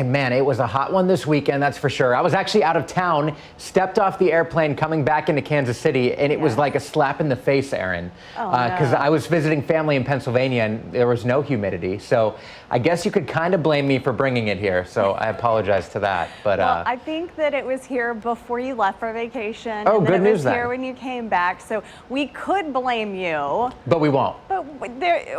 And man, it was a hot one this weekend, that's for sure. I was actually out of town, stepped off the airplane coming back into Kansas City, and it was like a slap in the face, Erin. Because I was visiting family in Pennsylvania and there was no humidity. So I guess you could kind of blame me for bringing it here. So I apologize to that. But well, I think that it was here before you left for vacation. Oh, and good then news then. It was here when you came back. So we could blame you. But we won't. But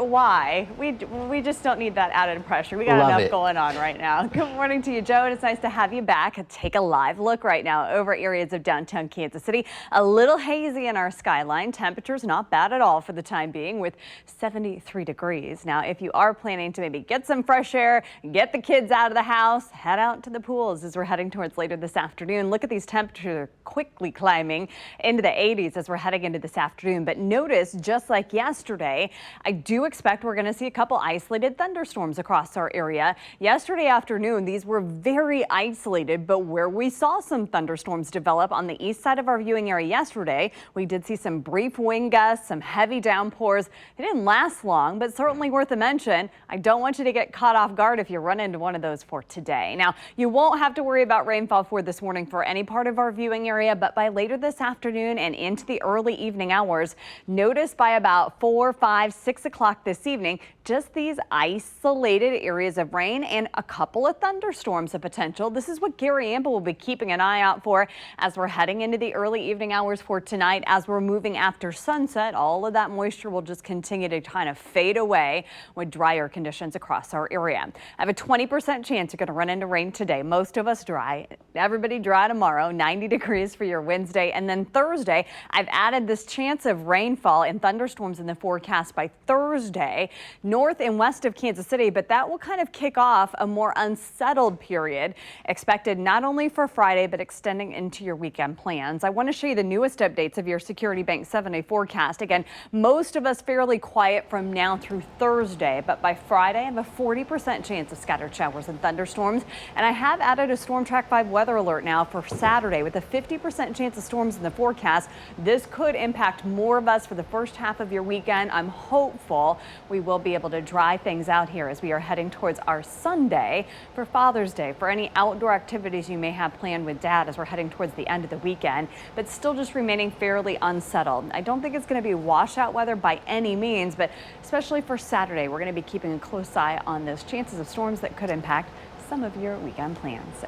why? We just don't need that added pressure. We got enough going on right now. Good morning to you, Joe, and it's nice to have you back. Take a live look right now over areas of downtown Kansas City. A little hazy in our skyline. Temperatures not bad at all for the time being with 73 degrees. Now, if you are planning to maybe get some fresh air, get the kids out of the house, head out to the pools as we're heading towards later this afternoon. Look at these temperatures quickly climbing into the 80s as we're heading into this afternoon. But notice, just like yesterday, I do expect we're going to see a couple isolated thunderstorms across our area. Yesterday afternoon, these were very isolated, but where we saw some thunderstorms develop on the east side of our viewing area yesterday, we did see some brief wind gusts, some heavy downpours. They didn't last long, but certainly worth a mention. I don't want you to get caught off guard if you run into one of those for today. Now, you won't have to worry about rainfall for this morning for any part of our viewing area, but by later this afternoon and into the early evening hours, notice by about 4, 5, 6 o'clock this evening, just these isolated areas of rain and a couple of thunderstorms of potential. This is what Gary Amble will be keeping an eye out for as we're heading into the early evening hours for tonight. As we're moving after sunset, all of that moisture will just continue to kind of fade away with drier conditions across our area. I have a 20% chance you're going to run into rain today. Most of us dry. Everybody dry tomorrow. 90 degrees for your Wednesday. And then Thursday, I've added this chance of rainfall and thunderstorms in the forecast by Thursday, north and west of Kansas City, but that will kind of kick off a more unsettled period expected not only for Friday, but extending into your weekend plans. I want to show you the newest updates of your Security Bank 7-day forecast. Again, most of us fairly quiet from now through Thursday, but by Friday, I have a 40% chance of scattered showers and thunderstorms. And I have added a Storm Track 5 weather alert now for Saturday with a 50% chance of storms in the forecast. This could impact more of us for the first half of your weekend. I'm hopeful we will be able to dry things out here as we are heading towards our Sunday for Father's Day, for any outdoor activities you may have planned with Dad as we're heading towards the end of the weekend, but still just remaining fairly unsettled. I don't think it's going to be washout weather by any means, but especially for Saturday, we're going to be keeping a close eye on those chances of storms that could impact some of your weekend plans.